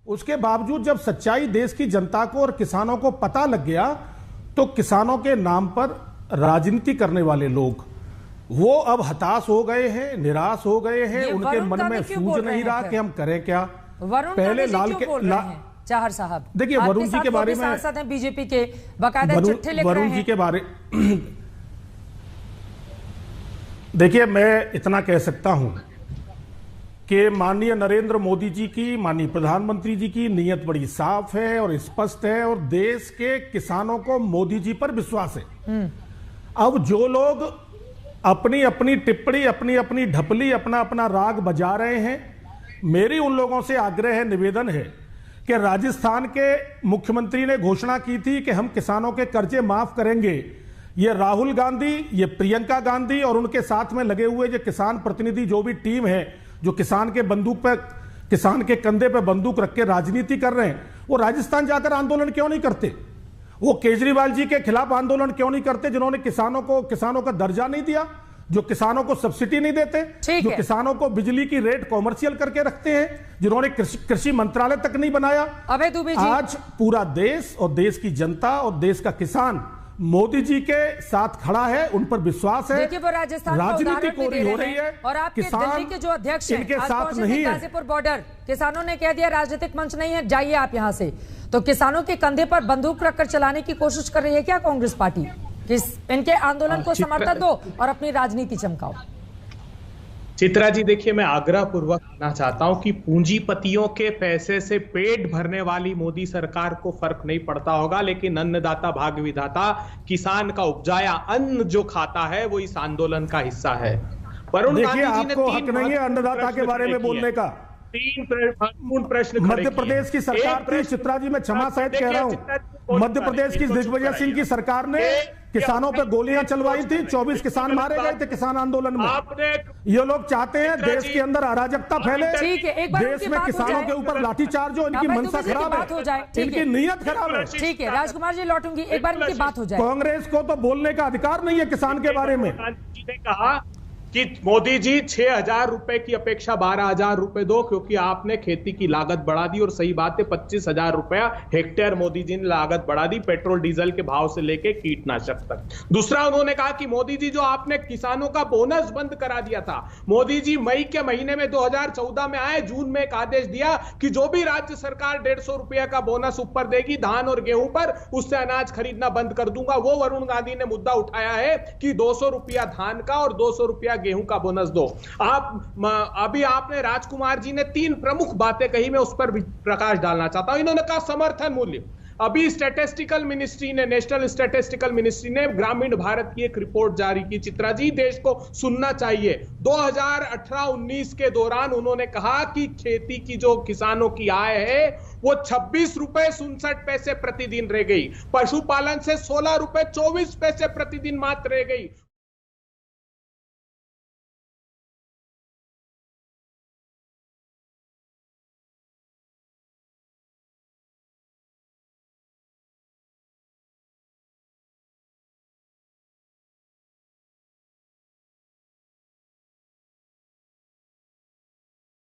उसके बावजूद जब सच्चाई देश की जनता को और किसानों को पता लग गया तो किसानों के नाम पर राजनीति करने वाले लोग वो अब हताश हो गए हैं, निराश हो गए हैं। उनके मन में सूझ नहीं रहा कि हम करें क्या। पहले लाल के चाहर साहब, देखिए वरुण जी के बारे में सांसद हैं बीजेपी के, बाकायदा चिट्ठी लिख रहे हैं। वरुण जी के बारे देखिए मैं इतना कह सकता हूं कि माननीय नरेंद्र मोदी जी की, माननीय प्रधानमंत्री जी की नीयत बड़ी साफ है और स्पष्ट है और देश के किसानों को मोदी जी पर विश्वास है। अब जो लोग अपनी अपनी टिप्पणी, अपनी अपनी ढपली, अपना अपना राग बजा रहे हैं, मेरी उन लोगों से आग्रह है, निवेदन है कि राजस्थान के मुख्यमंत्री ने घोषणा की थी कि हम किसानों के कर्जे माफ करेंगे। ये राहुल गांधी, ये प्रियंका गांधी और उनके साथ में लगे हुए जो किसान प्रतिनिधि, जो भी टीम है, जो किसान के कंधे पे बंदूक रख के राजनीति कर रहे हैं, वो राजस्थान जाकर आंदोलन क्यों नहीं करते? वो केजरीवाल जी के खिलाफ आंदोलन क्यों नहीं करते, जिन्होंने किसानों का दर्जा नहीं दिया, जो किसानों को सब्सिडी नहीं देते, जो किसानों को बिजली की रेट कॉमर्शियल करके रखते हैं, जिन्होंने कृषि मंत्रालय तक नहीं बनाया। आज पूरा देश और देश की जनता और देश का किसान मोदी जी के साथ खड़ा है, उन पर विश्वास है। देखिए वो राजस्थान राजनीति कोरी हो रही है और आपके दिल्ली के जो अध्यक्ष हैं, इनके साथ नहीं है। गाजीपुर बॉर्डर किसानों ने कह दिया राजनीतिक मंच नहीं है, जाइए आप यहां से। तो किसानों के कंधे पर बंदूक रखकर चलाने की कोशिश कर रही है क्या कांग्रेस पार्टी? इनके आंदोलन को समर्थन दो और अपनी राजनीति चमकाओ। चित्रा जी देखिए, मैं आग्रह पूर्वक कहना चाहता हूं कि पूंजीपतियों के पैसे से पेट भरने वाली मोदी सरकार को फर्क नहीं पड़ता होगा, लेकिन अन्नदाता भाग्य विधाता किसान का उपजाया अन्न जो खाता है वो इस आंदोलन का हिस्सा है। वरुण गांधी जी ने आपको हक नहीं है अन्नदाता के बारे में बोलने का। 3 महत्वपूर्ण प्रश्न मध्य प्रदेश की सरकार थी, चित्रा जी मैं क्षमा सहित कह रहा हूं, मध्य प्रदेश की दिग्विजय सिंह की सरकार ने किसानों पे गोलियां चलवाई थी, 24 किसान मारे गए थे किसान आंदोलन में। ये लोग चाहते हैं देश के अंदर अराजकता फैले, देश में किसानों के ऊपर लाठीचार्ज हो। इनकी मनसा खराब है, इनकी नीयत खराब है। ठीक है राजकुमार जी, लौटूंगी, एक बार इनकी बात हो जाए। कांग्रेस को तो बोलने का अधिकार नहीं है किसान के बारे में। कहा कि मोदी जी 6,000 रुपए की अपेक्षा 12,000 रुपए दो, क्योंकि आपने खेती की लागत बढ़ा दी। और सही बात है, 25,000 रुपया हेक्टेयर मोदी जी ने लागत बढ़ा दी, पेट्रोल डीजल के भाव से लेके कीटनाशक तक। दूसरा उन्होंने कहा कि मोदी जी जो आपने किसानों का बोनस बंद करा दिया था, मोदी जी मई के महीने में 2014 में आए, जून में एक आदेश दिया कि जो भी राज्य सरकार 150 रुपया का बोनस ऊपर देगी धान और गेहूं पर, उससे अनाज खरीदना बंद कर दूंगा। वो वरुण गांधी ने मुद्दा उठाया है कि 200 रुपया धान का और 200 रुपया गेहूं का बोनस दो। अभी आपने राजकुमार जी ने 3 प्रमुख बातें कही, मैं उस पर प्रकाश डालना चाहता हूं। इन्होंने कहा समर्थन मूल्य। अभी स्टैटिस्टिकल मिनिस्ट्री ने, नेशनल स्टैटिस्टिकल मिनिस्ट्री ने ग्रामीण भारत की एक रिपोर्ट जारी की। चित्रा जी, देश को सुनना चाहिए। 2018-19 के दौरान उन्होंने कहा कि खेती की जो किसानों की आय है वो 26 रुपए 67 पैसे प्रतिदिन रह गई, पशुपालन से 16 रुपए 24 पैसे प्रतिदिन मात्र रह गई,